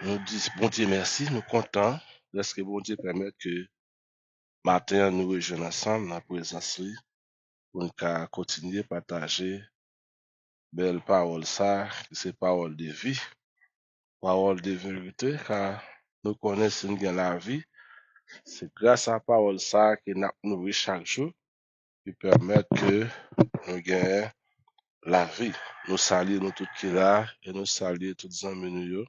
Nous disons, bon Dieu, merci, nous contents de ce que bon Dieu permet que matin nous rejoignons ensemble dans la présence pour nous continuer à partager belle parole ça, c'est parole de vie, parole de vérité, car nous connaissons bien la vie. C'est grâce à la parole ça que nous nourrit chaque jour qui permet que nous gagnons la vie. Nous saluons nous tous qui là et nous saluons tous les amis nous.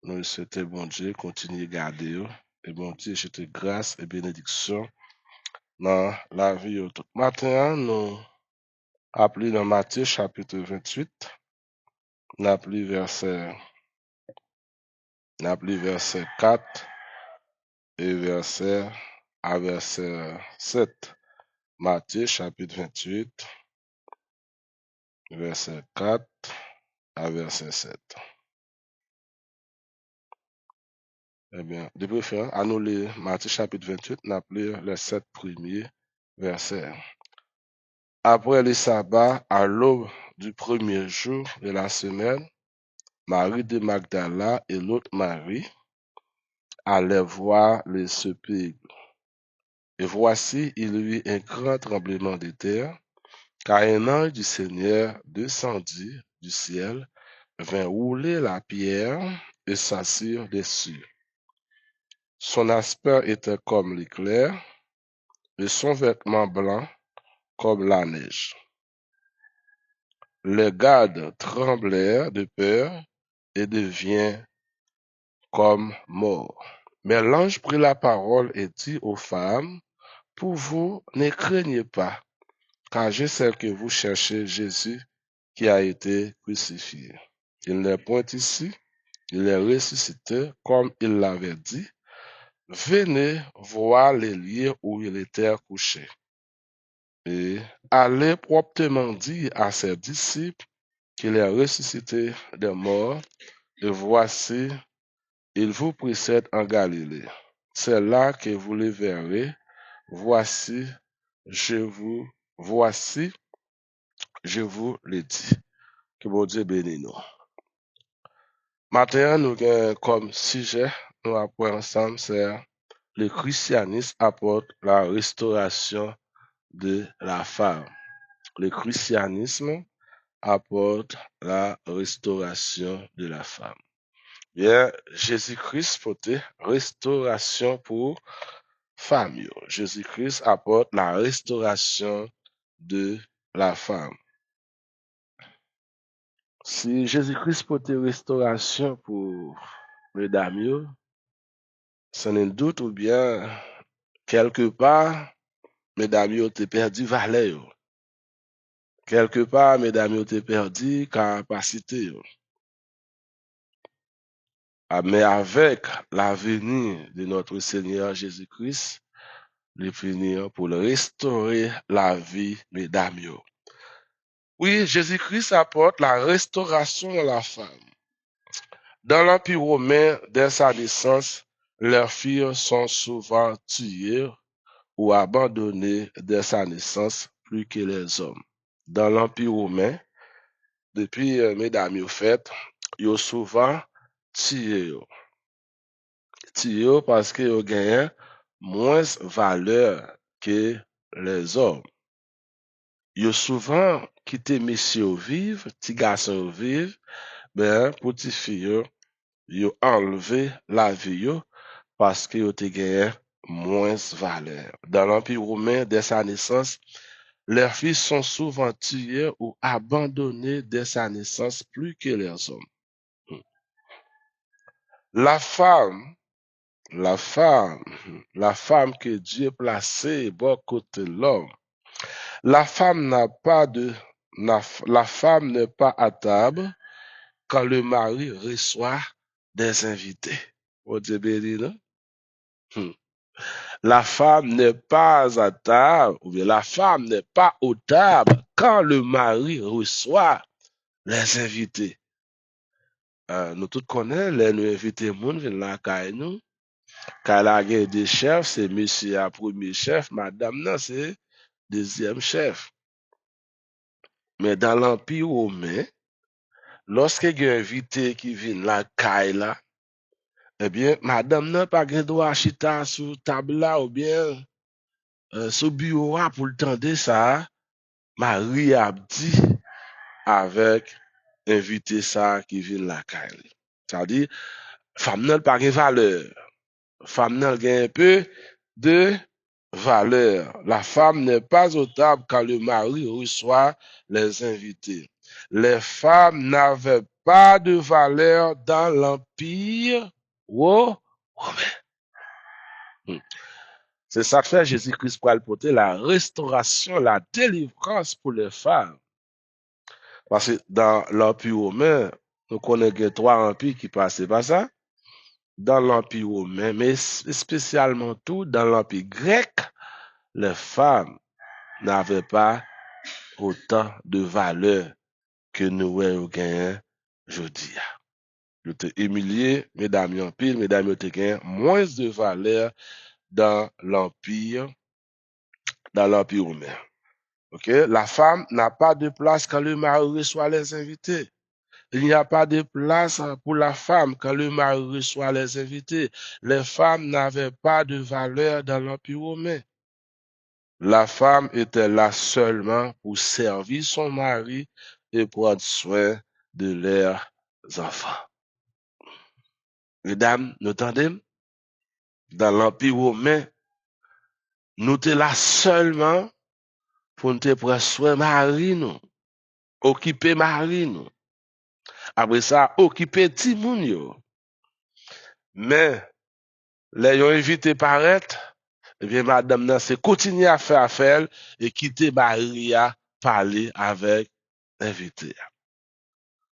Nous souhaitons bon Dieu continuer à garder eux. Et bon Dieu, je te grâce et bénédiction dans la vie de tout matin. Nous appelons dans Matthieu chapitre 28. Nous appelons verset 4 et verset 7. Matthieu chapitre 28, verset 4 à verset 7. Eh bien, de préférence, à nous lire Matthieu chapitre 28, nous appelons les 7 premiers versets. Après le sabbat, à l'aube du premier jour de la semaine, Marie de Magdala et l'autre Marie allaient voir le sépulcre. Et voici, il y eut un grand tremblement de terre, car un ange du Seigneur descendit du ciel, vint rouler la pierre et s'assit dessus. Son aspect était comme l'éclair, et son vêtement blanc comme la neige. Les gardes tremblèrent de peur et devinrent comme morts. Mais l'ange prit la parole et dit aux femmes, pour vous, ne craignez pas, car je sais que vous cherchez Jésus qui a été crucifié. Il n'est point ici, il est ressuscité comme il l'avait dit. Venez voir les lieux où il était couché. Et allez promptement dire à ses disciples qu'il est ressuscité des morts, et voici, il vous précède en Galilée. C'est là que vous le verrez. Voici, je vous le dis. Que bon Dieu bénisse nous. Maintenant, nous avons comme sujet, nous apprenons ensemble, c'est le christianisme apporte la restauration de la femme. Le christianisme apporte la restauration de la femme. Bien, Jésus-Christ porte restauration pour femme. Jésus-Christ apporte la restauration de la femme. Si Jésus-Christ porte restauration pour mesdames, sans un doute ou bien quelque part, mesdames ont perdu valeur. Quelque part, mesdames ont perdu capacité. Mais avec la venue de notre Seigneur Jésus-Christ, il finit pour restaurer la vie, mesdames. Oui, Jésus-Christ apporte la restauration de la femme. Dans l'Empire romain, dès sa naissance, leurs filles sont souvent tuées ou abandonnées dès sa naissance plus que les hommes. Dans l'Empire romain, depuis mesdames au fait, ils ont souvent tué. Tué parce qu'ils ont gagné moins valeur que les hommes. Ils ont souvent quitté messieurs vivre, petits garçons vivre, ben, petit filles, ils ont enlevé la vie parce qu'ils ont gagné moins valeur. Dans l'Empire romain, dès sa naissance, leurs filles sont souvent tuées ou abandonnées dès sa naissance plus que les hommes. La femme, la femme que Dieu placée bon côté de l'homme, la femme la femme n'est pas à table quand le mari reçoit des invités. Oh Dieu béni, non? La femme n'est pas à table, ou bien la femme n'est pas aux tables quand le mari reçoit les invités. Nous tous connaissons, les nous invités moun viennent la caille nous. Quand la guerre des chefs, c'est monsieur à premier chef, madame non, c'est deuxième chef. Mais dans l'Empire romain, lorsque il y a un invité qui vient la caille là, eh bien, madame n'a pas gen droit chita sous table là ou bien sous bureau là pour le tendre ça. Marie a dit avec invité ça qui vient la caille. C'est-à-dire, femme n'a pas gen valeur. Femme n'a gen un peu de valeur. La femme n'est pas au table quand le mari reçoit les invités. Les femmes n'avaient pas de valeur dans l'empire romain. C'est ça que fait Jésus-Christ pour apporter la restauration, la délivrance pour les femmes. Parce que dans l'empire romain, nous connaissons trois empires qui passaient par ça. Dans l'empire romain, mais spécialement tout dans l'empire grec, les femmes n'avaient pas autant de valeur que nous avons gagné aujourd'hui. Nous avons humilié, mesdames en pile, mesdames ont gagné moins de valeur dans l'empire romain. Ok? La femme n'a pas de place quand le mari reçoit les invités. Il n'y a pas de place pour la femme quand le mari reçoit les invités. Les femmes n'avaient pas de valeur dans l'empire romain. La femme était là seulement pour servir son mari et prendre soin de leurs enfants. Mesdames, nous entendez? Dans l'Empire romain, nous étions là seulement pour nous prendre soin de mari, nous, occuper mari, nous. Après ça, occuper Timoun. Mais, les ont invité paraître, eh bien, madame, nan, c'est continuer à faire affaire et quitter Maria parler avec l'invité.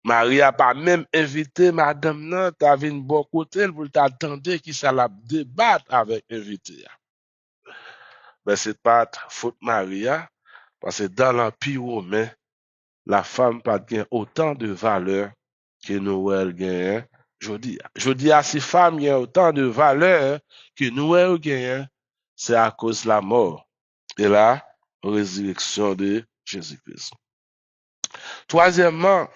Maria pas même invité madame nan, t'avais une bonne côté pour t'attendre qui ça la débattre avec invité. Mais c'est pas faute Maria, parce que dans l'Empire romain, la femme pas gain autant de valeur que Noël gagne. Je dis à ces femmes qui ont autant de valeur que Noël gagne, c'est à cause de la mort et la résurrection de Jésus-Christ. Troisièmement,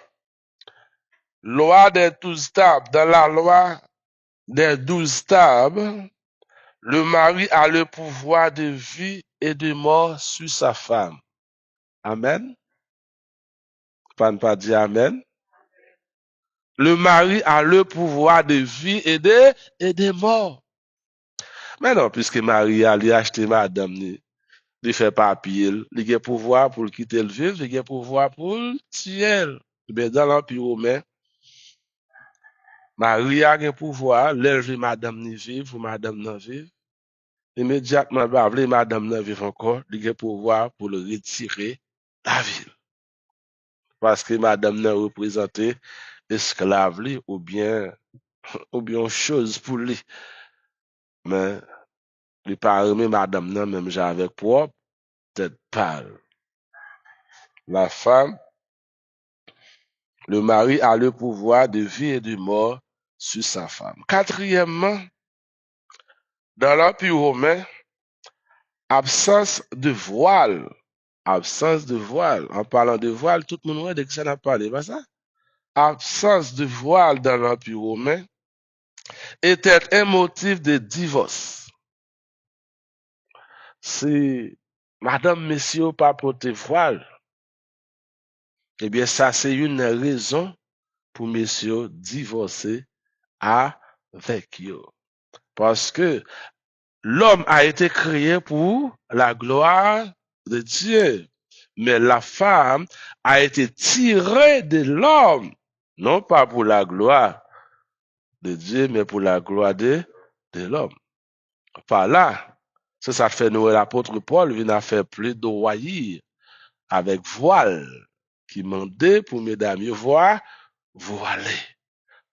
loi des 12 tables. Dans la loi des 12 tables, le mari a le pouvoir de vie et de mort sur sa femme. Amen. Pas dire Amen. Le mari a le pouvoir de vie et de mort. Mais non, puisque Marie a acheté madame, il fait papier, il a pouvoir pour quitter le vivre, il a pouvoir pour le tuer. Mais dans l'Empire romain, Marie a un pouvoir, l'élever madame ni vivre ou madame non vivre. Immédiatement, madame non vivre encore, il a pouvoir pour le retirer la ville. Parce que madame non représentait esclave ou bien chose pour lui. Mais, il pas aimé madame non, même j'avais propre, tête pâle. La femme, le mari a le pouvoir de vie et de mort sur sa femme. Quatrièmement, dans l'Empire romain, absence de voile. Absence de voile. En parlant de voile, tout le monde dès que ça n'a parlé, pas ça? Absence de voile dans l'Empire romain était un motif de divorce. Si madame, messieurs, pas porter voile, eh bien, ça, c'est une raison pour messieurs divorcer avec eux. Parce que l'homme a été créé pour la gloire de Dieu. Mais la femme a été tirée de l'homme, non pas pour la gloire de Dieu, mais pour la gloire de l'homme. Par là, ça fait nous, l'apôtre Paul vient faire plus de avec voile, qui mandait pour mesdames voir voiler.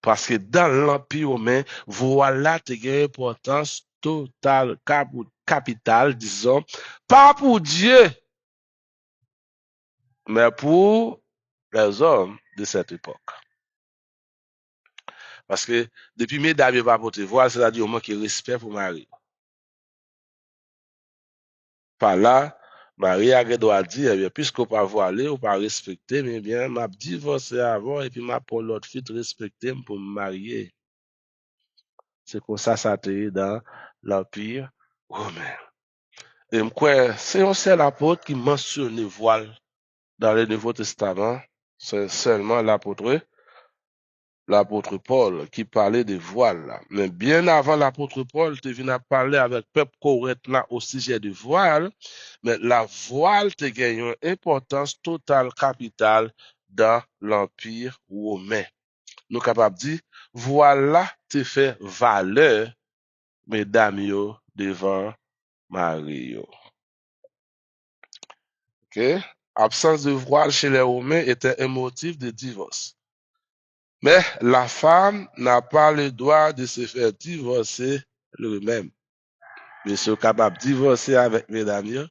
Parce que dans l'Empire romain, voilà une importance totale, capitale, disons, pas pour Dieu, mais pour les hommes de cette époque. Parce que depuis mesdames ne pas porter voile, c'est-à-dire au moins qu'il respect pour Marie. Par là, Marie a droit dire, eh bien, puisqu'on pas voiler, on pas respecter, mais bien, m'a divorcé avant et puis m'a pour l'autre fille respecter pour me marier. C'est comme ça te dans l'Empire romain. Et m'kwe, c'est un seul apôtre qui mentionne voile dans le Nouveau Testament. C'est seulement l'apôtre Paul qui parlait de voile là. Mais bien avant l'apôtre Paul, tu viens parler avec peuple Corinthe là au sujet de voile, mais la voile te gagne une importance totale, capitale dans l'Empire romain. Nous capables de dire, voilà te fait valeur, mesdames yo, devant Marie yo. OK? Absence de voile chez les Romains était un motif de divorce. Mais la femme n'a pas le droit de se faire divorcer lui-même. Monsieur capable de divorcer avec mesdames yo,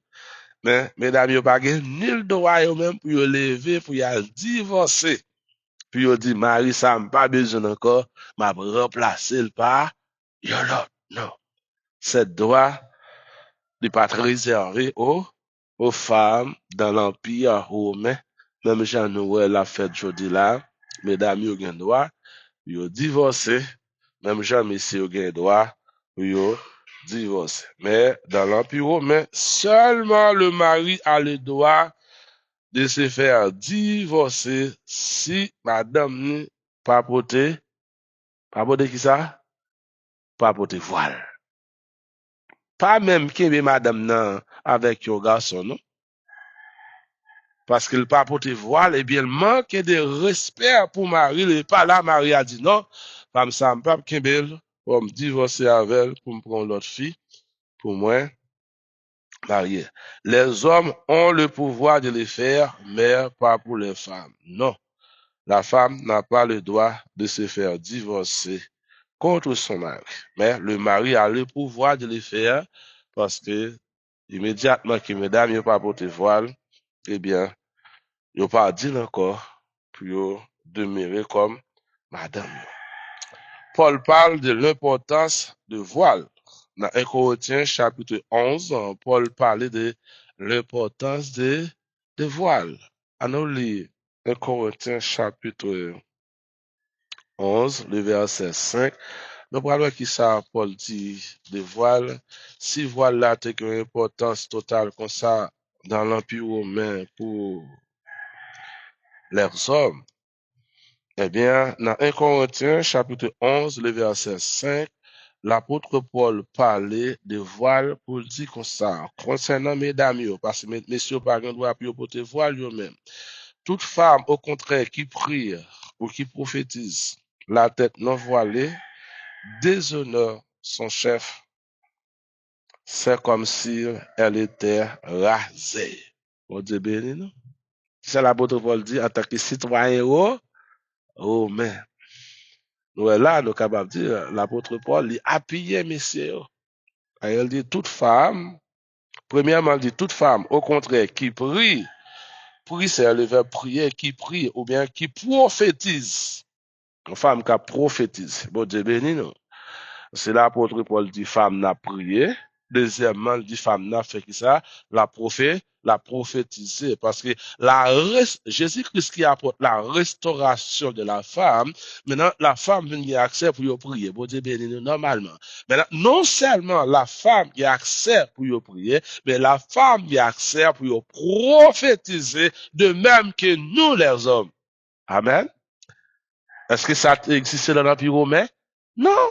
mais mesdames yo pas ni le droit yo même pour yo lever pour y divorcer. Puis yo dit Marie ça m'a pas besoin encore, m'a remplacer le par yo l'autre. Non. Ce droit n'est pas réservé aux femmes dans l'Empire romain. Même Jean-Noël l'a fait jodi là, mesdames yo gen droit, yo divorcé, même Jean-Messie yo gen droit, yo divorcé. Mais dans l'Empire romain, seulement le mari a le droit de se faire divorcer si madame ni pas porter qui ça? Pas porter voile. Pas même kebe madame nan avec yon garçon, non? Parce qu'il pas porter voile, et bien, il manque de respect pour Marie. Et pas là, Marie a dit non, femme ça me pas kebe, pour me divorcer avec elle, pour me prendre l'autre fille, pour moi, marier. Les hommes ont le pouvoir de le faire, mais pas pour les femmes. Non. La femme n'a pas le droit de se faire divorcer contre son mari. Mais le mari a le pouvoir de le faire parce que immédiatement que mesdames n'ont pas porté voile, eh bien, ils n'ont pas dit encore pour demeurer comme madame. Paul parle de l'importance de voile. Dans 1 Corinthiens chapitre 11, Paul parlait de l'importance de voile. Allons lire 1 Corinthiens chapitre 11, le verset 5. Nous parlons qui ça, Paul dit de voile. Si voile là, a une importance totale comme ça dans l'Empire romain pour les hommes, eh bien, dans 1 Corinthiens, chapitre 11, le verset 5, l'apôtre Paul parlait de voile pour dire comme ça, concernant mesdames, parce que messieurs, par exemple, doivent porter voile eux-mêmes. Toute femme, au contraire, qui prie ou qui prophétise, la tête non voilée, déshonore son chef. C'est comme si elle était rasée. Bon Dieu béni, non? C'est l'apôtre Paul dit en tant que citoyen romain. Nous là, nous sommes capables de dire, l'apôtre Paul, il appuyait messieurs. Il dit toute femme, premièrement, il dit toute femme, au contraire, qui prie, c'est le verbe prier, qui prie, ou bien qui prophétise. Une femme qui prophétise. Bon Dieu béni, non? C'est l'apôtre Paul dit femme n'a prié. Deuxièmement, il dit femme n'a fait qui ça? La prophétisé. Parce que Jésus-Christ qui apporte la restauration de la femme, maintenant, la femme vient accès pour y prier. Bon Dieu béni, normalement. Maintenant, non seulement la femme qui a accès pour y prier, mais la femme qui a accès pour y prophétiser de même que nous les hommes. Amen. Est-ce que ça existe dans l'Empire romain? Non.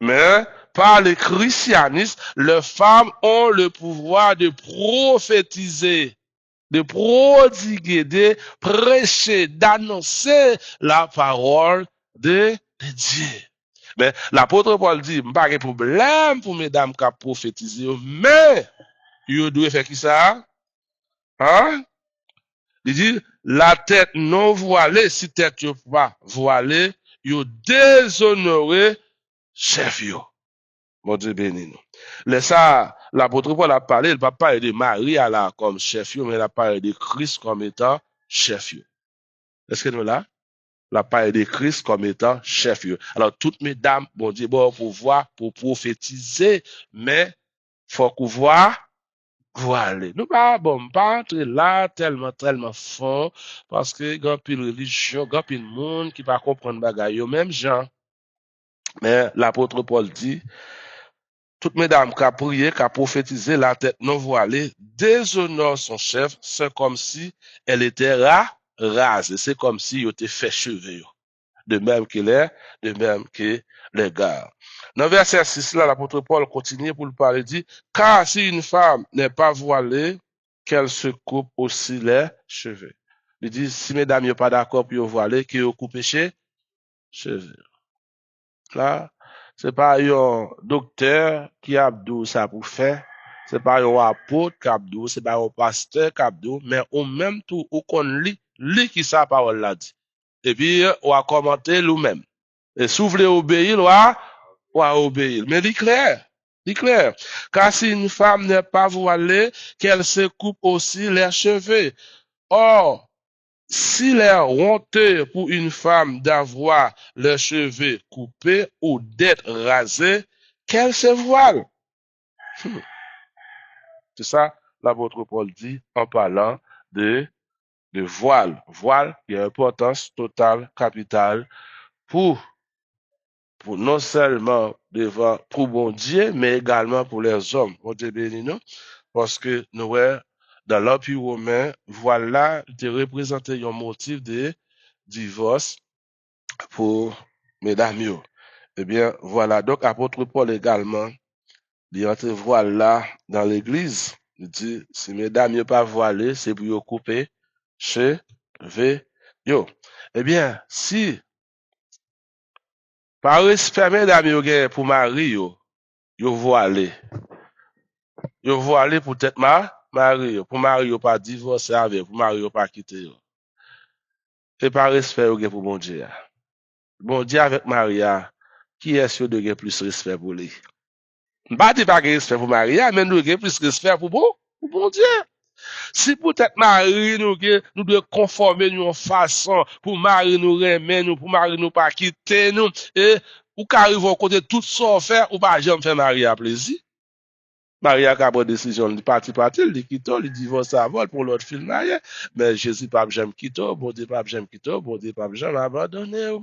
Mais par le christianisme, les femmes ont le pouvoir de prophétiser, de prodiguer, de prêcher, d'annoncer la parole de Dieu. Mais l'apôtre Paul dit, pas de problème pour mesdames qui prophétiser, mais ils doivent faire qui ça? Hein? Il dit, la tête non voilée, si tête pas voilée, ils déshonoré chef yo. Bon Dieu béni nous. Ça, l'apôtre Paul a parlé, il ne va pas parler de Marie comme chef, mais il a parlé de Christ comme étant chef. Est-ce que nous là? Il a parlé de Christ comme étant chef. Alors, toutes mesdames, bon Dieu, bon, pour voir, pour prophétiser, mais faut qu'on voit, voiler. Nous pas entrer là tellement fort, parce que, il y a une religion, il y a un monde qui va comprendre bagaille, même gens. Mais l'apôtre Paul dit, toute mesdames qui a prié, qui a prophétisé la tête non voilée, déshonore son chef, c'est comme si elle était rasée. C'est comme si il était fait cheveux. De même qu'il est, de même que les gars. Dans verset 6 là, l'apôtre Paul continue pour le parler, dit, car si une femme n'est pas voilée, qu'elle se coupe aussi les cheveux. Il dit, si mesdames n'sont pas d'accord pour voiler, qu'ils coupent les cheveux. Là, c'est pas un docteur qui a dit ça pour faire. C'est pas un apôtre qui a dit, c'est pas un pasteur qui a dit, mais au même tout, ou qu'on lit qui sa parole l'a dit. Et puis, on a commenté nous-mêmes. Et si vous voulez obéir, on va obéir. Mais il clair. Il clair. Car si une femme n'est pas voilée, qu'elle se coupe aussi les cheveux. Or, s'il est honteux pour une femme d'avoir les cheveux coupés ou d'être rasée, qu'elle se voile. C'est ça, l'apôtre Paul dit en parlant de voile. Voile qui a importance totale, capitale, pour non seulement devant, pour bon Dieu, mais également pour les hommes. On te bénit, non? Parce que nous, dans l'Empire romain, voilà, de représenter un motif de divorce pour mesdames. Yo. Eh bien, voilà. Donc, apôtre Paul également, il entre voilà dans l'église. Il dit, si mesdames ne pas voilées, c'est pour vous couper cheveux. Yo. Eh bien, si, par respect, mesdames, yo pour mari, yo voilé. Yo voilé pour peut-être mari, yo. Pour mari, yo pas divorcer avec, pour mari, yo pas quitter, yo. Et par respect, yo pour bon Dieu. Bon Dieu avec Maria, qui est-ce de gagner plus respect pour lui? Pas de pas respect pour Maria, mais nous avons plus respect pour bon Dieu. Si peut-être Marie nous devons conformer nous en façon pour Marie nous remettre nous, pour Marie nous pas quitter nous, et ou qu'arrive au côté tout ça faire, ou pas jamais faire Marie à plaisir. Marie a pris décision de partir, il quitte, il divorce avant pour l'autre film marié. Mais Jésus pas jamais quitter, bon Dieu pas jamais quitter, bon Dieu pas jamais abandonner.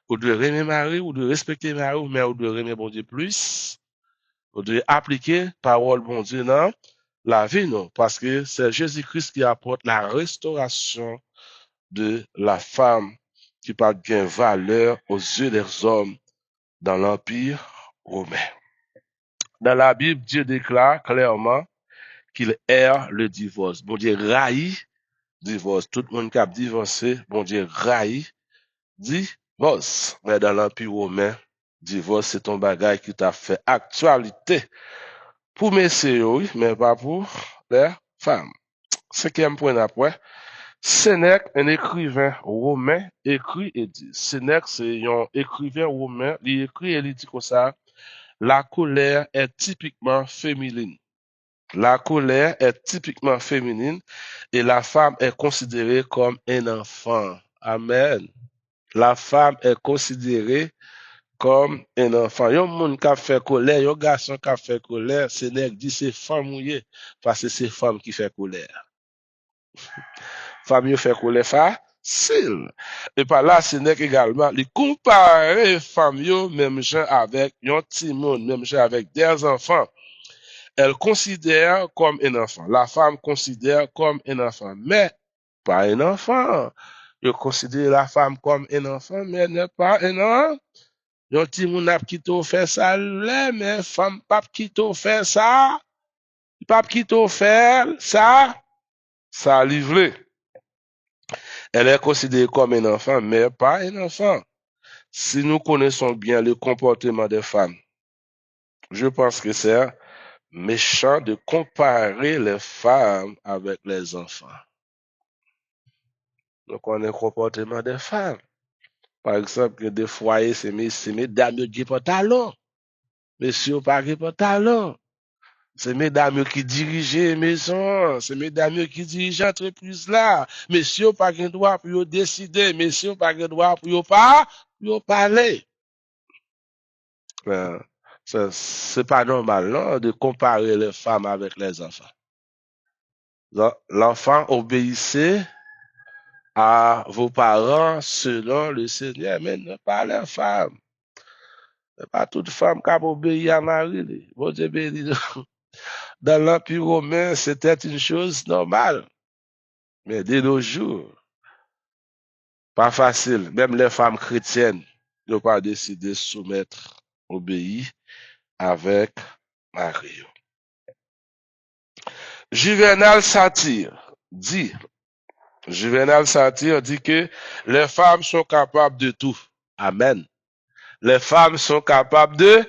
Ou de aimer Marie, ou de respecter Marie, mais ou de aimer bon Dieu plus. Ou de appliquer parole bon Dieu dans la vie, non. Parce que c'est Jésus-Christ qui apporte la restauration de la femme qui pas de valeur aux yeux des hommes dans l'Empire romain. Dans la Bible, Dieu déclare clairement qu'il erre le divorce. Bon Dieu raille divorce. Tout le monde qui a divorcé, bon Dieu raille divorce. Mais dans l'Empire romain, divorce, c'est ton bagage qui t'a fait actualité pour messieurs, oui, mais pas pour les femmes. Cinquième point d'après, Sénèque, un écrivain romain, écrit et dit. Sénèque, c'est un écrivain romain, il écrit et il dit comme ça, la colère est typiquement féminine. La colère est typiquement féminine et la femme est considérée comme un enfant. Amen. La femme est considérée comme un enfant. Yon moun qui fait colère, yon garçon qui fait colère, Sénèque dit c'est femme mouillée parce que c'est femme qui fait colère. Femme yo fait colère facile. Et par là, Sénèque également, il compare femme yo même gens avec yon petit monde, même gens avec des enfants. Elle considère comme un enfant. La femme considère comme un enfant, mais pas un enfant. Elle considère la femme comme un enfant, mais elle n'est pas un enfant. Yon ti moun ap ki tou fè ça, mais femme pap ki tou fè ça, pap ki tou fè ça livré. Elle est considérée comme un enfant, mais pas un enfant. Si nous connaissons bien le comportement des femmes, je pense que c'est méchant de comparer les femmes avec les enfants. Donc, on a le comportement des femmes. Par exemple, des foyers, c'est mesdames qui ont pantalon. Messieurs pas de pantalon. C'est mesdames qui dirigent les maisons. C'est mesdames qui dirigent l'entreprise là. Messieurs pas de droit pour décider. Messieurs pas de droit pour parler. C'est pas normal, non, de comparer les femmes avec les enfants. L'enfant obéissait à vos parents selon le Seigneur, mais ne pas les femmes. Pas toute femme qui a obéi à Marie. Bon Dieu béni. Dans l'Empire romain, c'était une chose normale. Mais de nos jours, pas facile. Même les femmes chrétiennes n'ont pas décidé de soumettre, obéir avec Marie. Juvenal Satire dit que les femmes sont capables de tout. Amen. Les femmes sont capables de...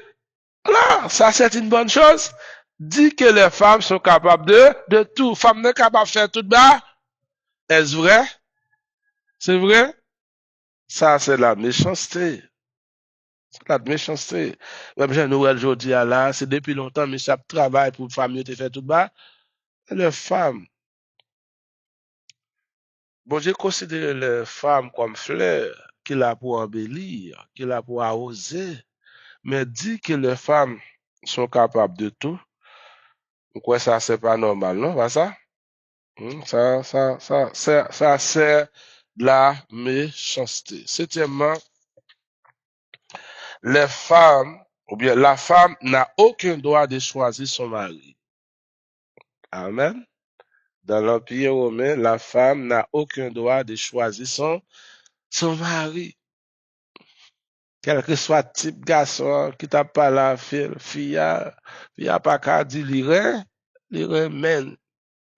Là, ça c'est une bonne chose. Dit que les femmes sont capables de tout. Femme n'est capable de faire tout bas. Est-ce vrai? C'est vrai? Ça c'est la méchanceté. C'est la méchanceté. Même j'ai Noël aujourd'hui là, c'est depuis longtemps, mais ça travaille pour femme te fait tout bas. Et les femmes, bon, j'ai considéré les femmes comme fleurs qu'il a pour embellir, qu'il a pour arroser, mais dit que les femmes sont capables de tout. Pourquoi ça, c'est pas normal, non? Pas ça? Ça, c'est de la méchanceté. Septièmement, les femmes, ou bien la femme n'a aucun droit de choisir son mari. Amen. Dans l'Empire romain, la femme n'a aucun droit de choisir son mari. Quel que soit type garçon qui t'a pas la fille a pas qu'à dire l'irait, men,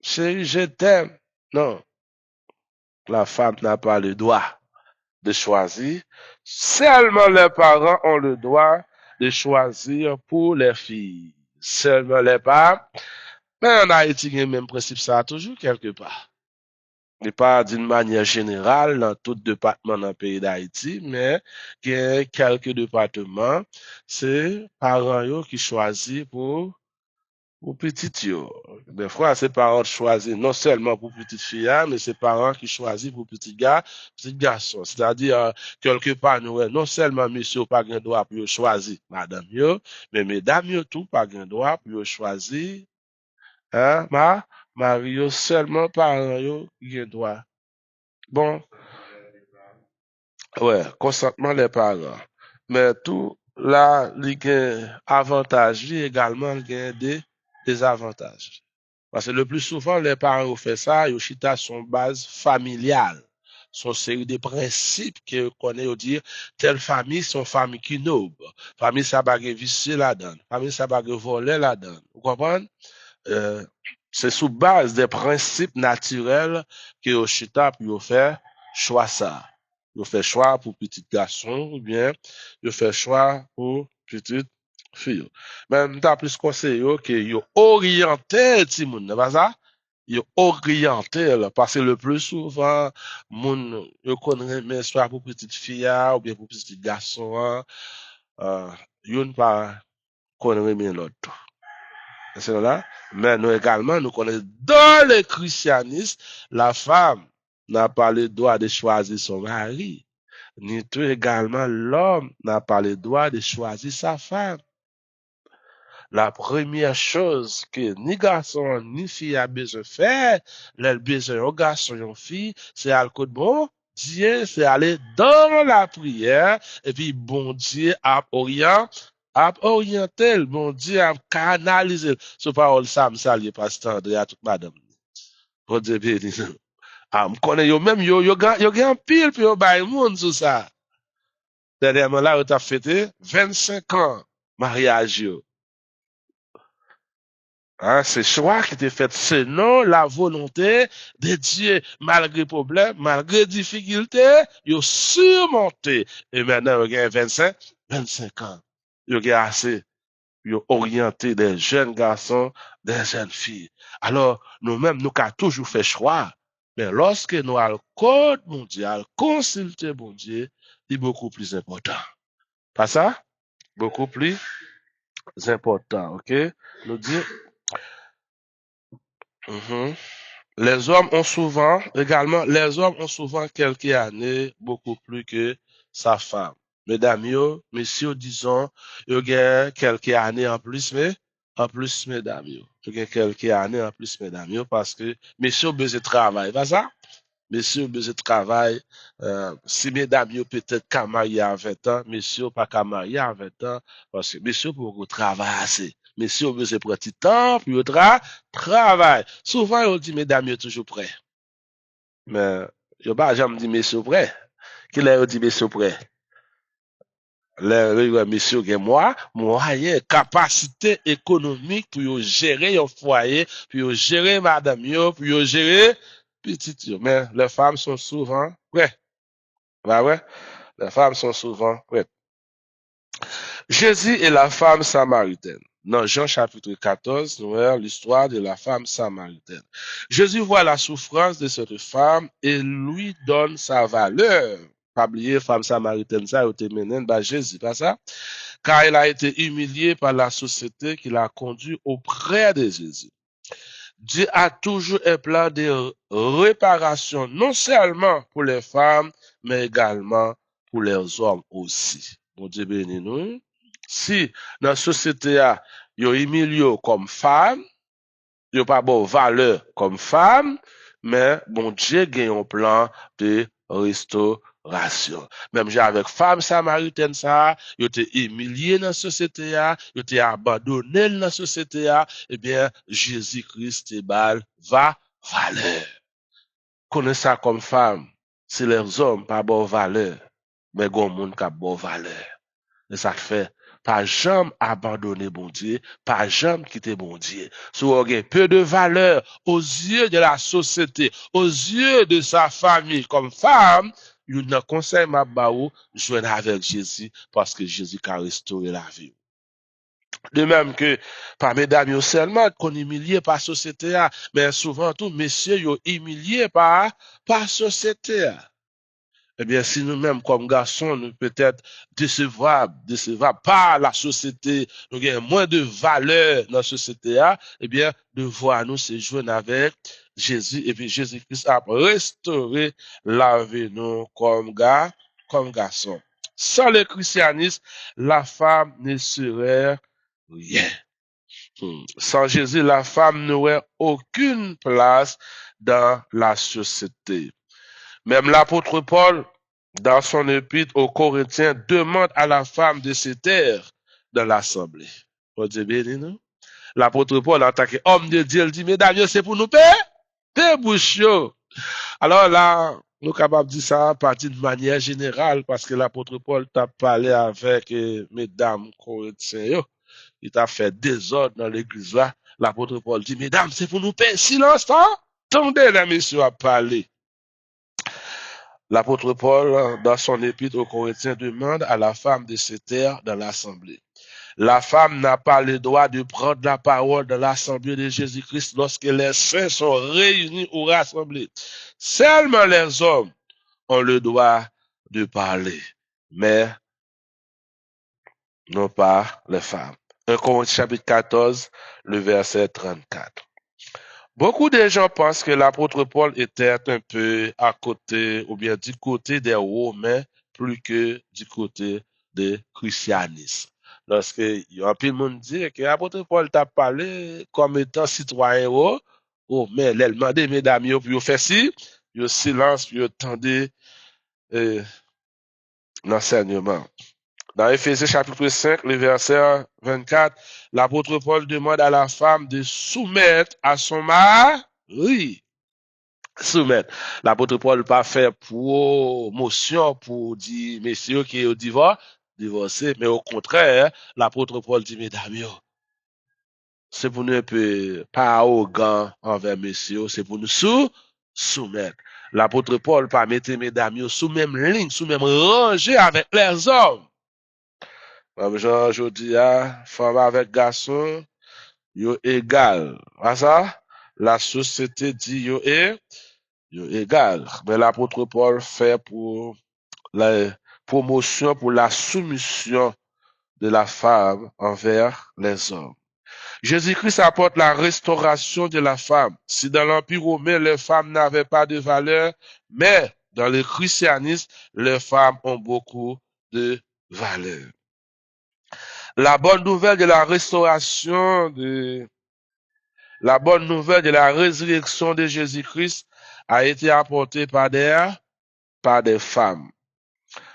chérie, je t'aime. Non, la femme n'a pas le droit de choisir. Seulement les parents ont le droit de choisir pour les filles. Seulement les parents. Mais en Haïti, il y a le même principe, ça toujours quelque part. Et pas d'une manière générale dans tout département dans le pays d'Haïti, mais il y a quelques départements, c'est parents yo qui choisissent pour petit yo. Des fois, c'est parents qui choisissent non seulement pour petite fille, mais c'est parents qui choisissent pour petit gars, petit garçon. C'est-à-dire, quelque part, nous, non seulement monsieur pas grand droit pour choisir madame yo, mais mesdames yo tout pas grand droit pour choisir, hein, Mario seulement parents yo qui grand droit. Bon, ouais, consentement les parents. Mais tout là, il y a avantage, lui également, il y a des désavantages. Parce que le plus souvent, les parents ont fait ça, ils chita son base familiale. Son série de principes que connaît, on dire, telle famille, son famille qui noble. Famille, ça va vicier la donne. Famille, ça va voler la donne. Vous comprenez? Euh, c'est sous base des principes naturels que Oshita peut faire choix ça. Il fait choix pour petit garçon ou bien il fait choix pour petite fille. Mais m'ta plus conseillé que yo orienté ti moun, n'est pas ça? Yo orienté là, parce que le plus souvent moun yo connaît mais soit pour petite fille ou bien pour petit garçon, yo ne pas connaît mais l'autre. C'est là. Mais nous également, nous connaissons dans le christianisme, la femme n'a pas le droit de choisir son mari. Ni tout également, l'homme n'a pas le droit de choisir sa femme. La première chose que ni garçon ni fille a besoin de faire, le besoin au garçon et aux filles, c'est à le bon Dieu, c'est aller dans la prière, et puis bon Dieu a orienté, bon Dieu a canalisé. Ce parole ça, me salue, pasteur André, à toute madame. Bon Dieu béni. Ah, me connais yo même, yo gan pile, puis yo bay moun sous ça. Dernièrement là, yo t'a fêté 25 ans, mariage yo. Hein, c'est choix qui était fait selon la volonté de Dieu, malgré problème, malgré difficulté, ils ont surmonté. Et maintenant, ils ont 25 ans. Ils ont assez, ils ont orienté des jeunes garçons, des jeunes filles. Alors, nous-mêmes, nous avons toujours fait choix. Mais lorsque nous allons code mondial, consulter mon Dieu, c'est beaucoup plus important. Pas ça? Beaucoup plus important, ok? Nous dit, les hommes ont souvent quelques années beaucoup plus que sa femme. Mesdames, messieurs, disons, il y a quelques années en plus, mais en plus, mesdames, il y a quelques années en plus, mesdames, parce que messieurs besoin de travail, pas ça? Messieurs, besoin de travail. Si mesdames, yo peut-être qu'à marier à 20 ans, messieurs, pas qu'à marier à 20 ans, parce que messieurs, pour qu'on travaille assez. Messieurs, besoin de prendre du temps, puis travail. Souvent, on dit, mesdames, yo toujours prêt. Mais, yo pas jamais dit messieurs prêt. Qui l'a dit messieurs prêt? Les messieurs que moi, moyen, capacité économique pour yo gérer un foyer, pour yo gérer madame yo, pour yo gérer petit yo. Mais les femmes sont souvent prêtes. Bah ouais, les femmes sont souvent prêtes. Jésus et la femme samaritaine. Dans Jean chapitre 14, nous voyons l'histoire de la femme samaritaine. Jésus voit la souffrance de cette femme et lui donne sa valeur. Pas oublier, femme samaritaine, ça a été mené par Jésus, pas ça? Car elle a été humiliée par la société qui l'a conduit auprès de Jésus. Dieu a toujours un plan de réparation, non seulement pour les femmes, mais également pour les hommes aussi. Bon Dieu béni nous. Si dans la société, il y a humilié comme femme, il n'y a pas bon valeur comme femme, mais bon Dieu a un plan de restauration. Même avec femme samaritaine, ça, il était humilié dans la société, il était abandonné dans la société, eh bien, Jésus-Christ va valeur. Connaissez ça comme femme, c'est les hommes pas bon valeur, mais gon monde qui a bon valeur. Et ça fait pas jamais abandonner bon Dieu, pas jamais quitter bon Dieu. Si on a peu de valeur aux yeux de la société, aux yeux de sa famille comme femme, il ne conseille ma baou joindre avec Jésus parce que Jésus a restauré la vie. De même que par mesdames seulement qu'on humilié par la société, mais souvent tout messieurs yo humilié par société. Eh bien, si nous-mêmes, comme garçons, nous peut-être décevables par la société, nous avons moins de valeur dans la société, eh bien, de voir nous se joindre avec Jésus, et puis Jésus-Christ a restauré la vie nous comme garçons. Sans le christianisme, la femme ne serait rien. Sans Jésus, la femme n'aurait aucune place dans la société. Même l'apôtre Paul, dans son épître aux Corinthiens, demande à la femme de se taire dans l'assemblée. Vous Dieu béni, non? L'apôtre Paul a attaqué homme de Dieu, il dit, mesdames, c'est pour nous payer bouche. Alors là, nous sommes capables de dire ça à partir de manière générale, parce que l'apôtre Paul t'a parlé avec mesdames Corinthiens. Il t'a fait désordre dans l'église là. L'apôtre Paul dit, mesdames, c'est pour nous payer silence, hein? Tendez la mission à parler. L'apôtre Paul, dans son épître aux Corinthiens, demande à la femme de se taire dans l'assemblée. La femme n'a pas le droit de prendre la parole dans l'assemblée de Jésus-Christ lorsque les saints sont réunis ou rassemblés. Seulement les hommes ont le droit de parler, mais non pas les femmes. 1 Corinthiens chapitre 14, le verset 34. Beaucoup de gens pensent que l'apôtre Paul était un peu à côté ou bien du côté des Romains plus que du côté des christianistes. Lorsque il y a un peu de monde dit que l'apôtre Paul t'a parlé comme étant citoyen mais il a demandé mesdames pour faire ci, il silence, puis attendez l'enseignement. Dans Éphésiens chapitre 5, le verset 24, l'apôtre Paul demande à la femme de soumettre à son mari. Soumettre. L'apôtre Paul pas fait promotion pour dire messieurs qui est au divorcé, mais au contraire, l'apôtre Paul dit mesdames, c'est pour nous un peu pas arrogant envers messieurs, c'est pour nous soumettre. L'apôtre Paul pas mettre mesdames sous même ligne, sous même rangée avec les hommes. Comme Jean, je dis, femme avec garçon, yo égal. Pas ça? La société dit yo égal. Mais l'apôtre Paul fait pour la promotion, pour la soumission de la femme envers les hommes. Jésus-Christ apporte la restauration de la femme. Si dans l'Empire romain, les femmes n'avaient pas de valeur, mais dans le christianisme, les femmes ont beaucoup de valeur. La bonne nouvelle de la restauration, la bonne nouvelle de la résurrection de Jésus-Christ a été apporté par des femmes.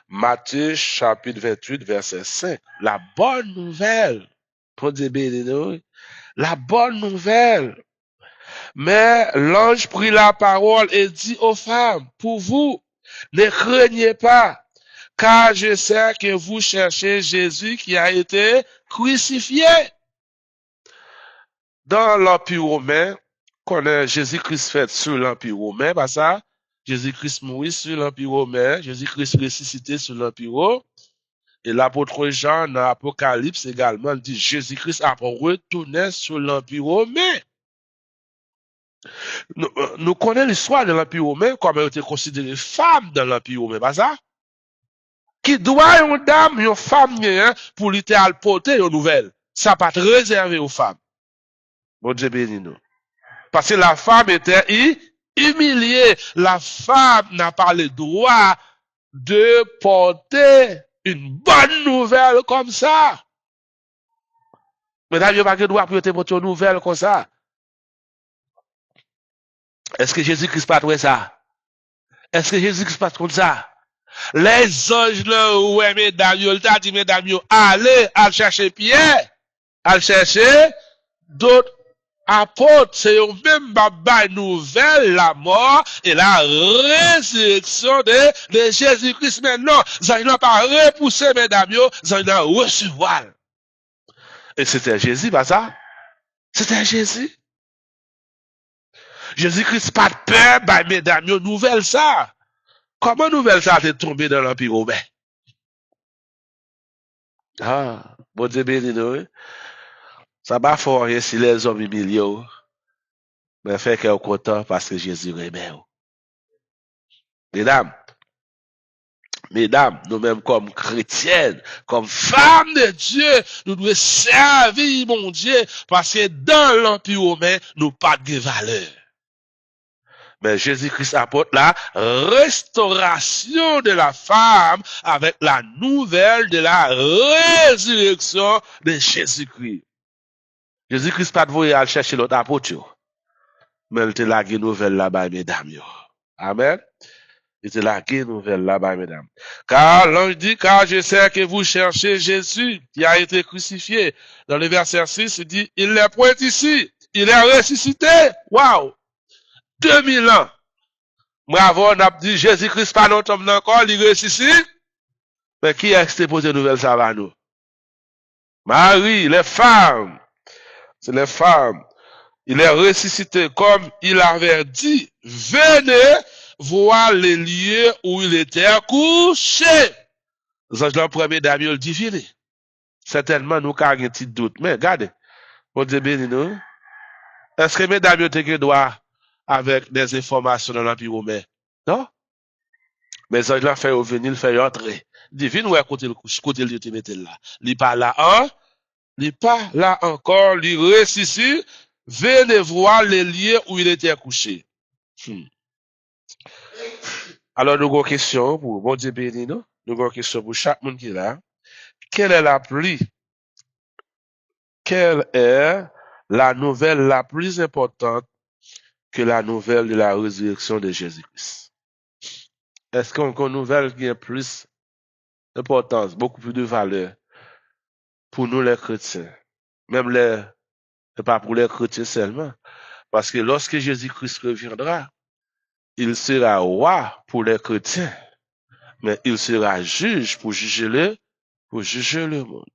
Matthieu chapitre 28, verset 5. La bonne nouvelle. Pour dire béni, la bonne nouvelle. Mais l'ange prit la parole et dit aux femmes, pour vous, ne craignez pas, car je sais que vous cherchez Jésus qui a été crucifié. Dans l'Empire romain, qu'on a Jésus-Christ fait sur l'Empire romain, pas ça? Jésus-Christ mourit sur l'Empire romain, Jésus-Christ ressuscité sur l'Empire romain. Et l'apôtre Jean, dans l'Apocalypse également, dit Jésus-Christ a retourné sur l'Empire romain. Nous connaissons l'histoire de l'Empire romain, comme elle était considérée femme dans l'Empire romain, pas ça? Qui doit une dame, une femme, pour littéral porter une nouvelle. Ça pas réservé aux femmes. Bon Dieu béni nous. Parce que la femme était humiliée. La femme n'a pas le droit de porter une bonne nouvelle comme ça. Mesdames, il n'y a pas de droit pour porter une nouvelle comme ça. Est-ce que Jésus-Christ pas trouvé ça? Est-ce que Jésus-Christ pas trouvé ça? Les anges là, ouais, mesdames, il t'a dit, mesdames, allez, à chercher Pierre, à chercher d'autres apôtres, c'est eux même baba nouvelle, la mort et la résurrection de Jésus-Christ. Mais non, ils n'ont pas repoussé, mesdames, ils ont recevoir. Et c'était Jésus, pas ça? C'était Jésus. Jésus-Christ pas de peur, bah, mesdames, nouvelle ça. Comment nouvelle ça t'est tombé dans l'Empire romain? Ah, bon Dieu béni nous. Ça va fort rien si les hommes humiliés. Mais fait qu'elle est content parce que Jésus remet. Mesdames, nous-mêmes comme chrétiennes, comme femmes de Dieu, nous devons servir mon Dieu parce que dans l'Empire romain, nous pas de valeur. Mais Jésus-Christ apporte la restauration de la femme avec la nouvelle de la résurrection de Jésus-Christ. Jésus-Christ pas de voyer à chercher l'autre apôtre, mais il te la nouvelle là-bas, mesdames. Amen. Il te la nouvelle là-bas, mesdames. Car l'ange dit, car je sais que vous cherchez Jésus qui a été crucifié. Dans le verset 6, il dit, il n'est point ici. Il est ressuscité. Waouh! 2000 ans. Bravo, on a dit Jésus-Christ pas notre homme encore, il ressuscite. Mais qui est-ce qui posé nouvelle ça va nous? Marie, les femmes. C'est les femmes. Il est ressuscité comme il avait dit. Venez voir les lieux où il était couché. Les anges premier Damiel divine. Certainement, nous avons un petit doute. Mais regardez, on dit béni nous. Est-ce que mesdames ont droit avec des informations dans l'Empire romain? Non? Mais les anges fait venir, fait entrer. Divine, ouais, côté le te mette là. Il pas là, hein? Il pas là encore, il ressuscite. Venez voir les lieux où il était couché. Alors, nous avons une question pour bon Dieu béni, nous. Nous avons une question pour chaque monde qui est là. Quelle est la nouvelle la plus importante que la nouvelle de la résurrection de Jésus-Christ? Est-ce qu'on a une nouvelle qui a plus d'importance, beaucoup plus de valeur pour nous les chrétiens? Même pas pour les chrétiens seulement. Parce que lorsque Jésus-Christ reviendra, il sera roi pour les chrétiens, mais il sera juge pour juger le monde.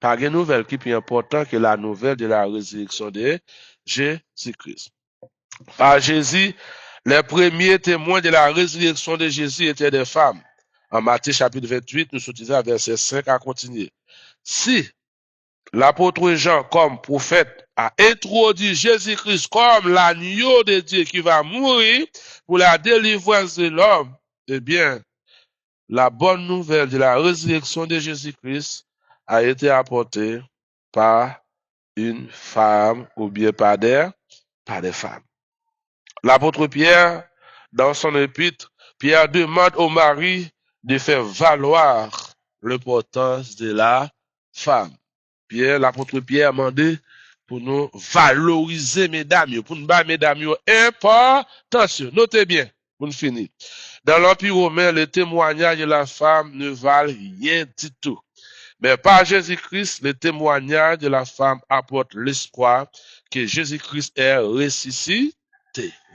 Pas de nouvelle qui est plus importante que la nouvelle de la résurrection de Jésus-Christ. Par Jésus, les premiers témoins de la résurrection de Jésus étaient des femmes. En Matthieu chapitre 28, nous sommes à verset 5 à continuer. Si l'apôtre Jean, comme prophète, a introduit Jésus-Christ comme l'agneau de Dieu qui va mourir pour la délivrance de l'homme, eh bien, la bonne nouvelle de la résurrection de Jésus-Christ a été apportée par une femme ou bien par des femmes. L'apôtre Pierre, dans son épître, Pierre demande au mari de faire valoir l'importance de la femme. L'apôtre Pierre m'a dit pour nous valoriser mesdames, pour nous battre mesdames, importance. Notez bien, pour nous finir. Dans l'Empire romain, le témoignage de la femme ne valent rien du tout. Mais par Jésus-Christ, le témoignage de la femme apporte l'espoir que Jésus-Christ est ressuscité.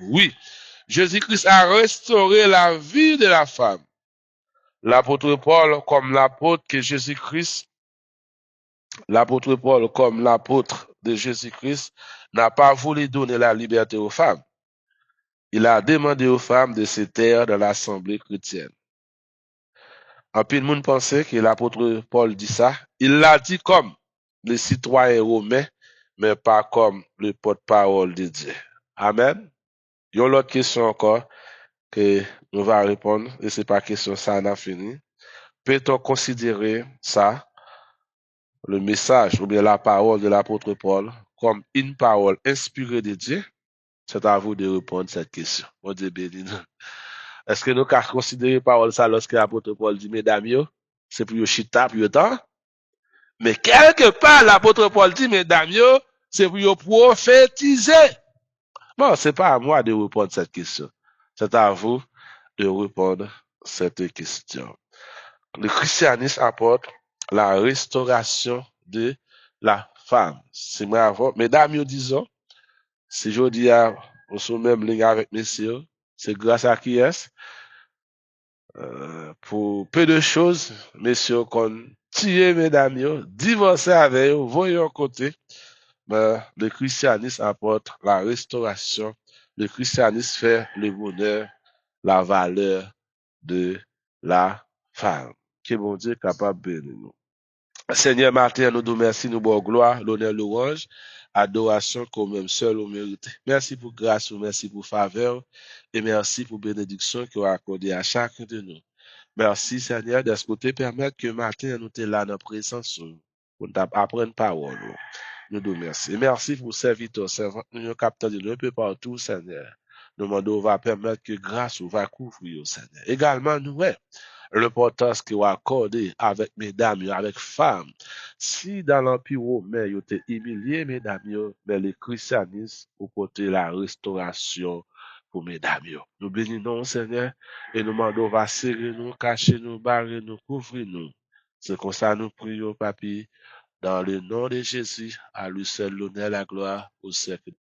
Oui, Jésus-Christ a restauré la vie de la femme. L'apôtre Paul, comme l'apôtre que Jésus-Christ, l'apôtre Paul, comme l'apôtre de Jésus-Christ, n'a pas voulu donner la liberté aux femmes. Il a demandé aux femmes de se taire dans l'assemblée chrétienne. En plus, le monde pensait que l'apôtre Paul dit ça. Il l'a dit comme le citoyen romain, mais pas comme le porte-parole de Dieu. Amen. Il y a une autre question encore que nous allons répondre, et c'est pas question ça, on a fini. Peut-on considérer ça, le message ou bien la parole de l'apôtre Paul, comme une parole inspirée de Dieu? C'est à vous de répondre à cette question. Mon Dieu béni. Est-ce que nous pouvons considérer la parole ça lorsque l'apôtre Paul dit, mesdames, c'est pour chita, pour temps? Mais quelque part, l'apôtre Paul dit, mesdames, c'est pour prophétiser. Bon, c'est pas à moi de répondre à cette question. C'est à vous de répondre à cette question. Le christianisme apporte la restauration de la femme. C'est moi avant. Mesdames, disons, si je dis à, on se même ligne avec messieurs, c'est grâce à qui est-ce? Pour peu de choses, messieurs, qu'on tire mesdames, divorcer avec eux, voyons côté, mais le christianisme apporte la restauration. Le christianisme fait le bonheur, la valeur de la femme. Que bon Dieu capable de bénir nous. Seigneur Martin, nous te remercions, nous bon gloire, l'honneur, louange, adoration comme même seul au mérite. Merci pour grâce, merci pour faveur et merci pour bénédiction que vous accordez à chacun de nous. Merci Seigneur de ce côté permettre que matin nous te là dans présence pour nous apprendre parole. Nous te remercions. Merci pour serviteur, servant, nous capteur de un peu partout, Seigneur. Nous demandons va permettre que grâce va couvrir, Seigneur. Également, nous, l'importance qu'il va accorder avec mesdames, avec femmes. Si dans l'Empire romain, ils étaient humiliés, mesdames, mais les christianistes ont porté la restauration pour mesdames. Nous bénissons, Seigneur, et nous demandons, va serrer nous, cacher nous, barrer nous, couvrir nous. C'est comme ça nous prions, Papi, dans le nom de Jésus, à lui seul l'honneur, la gloire, au siècle.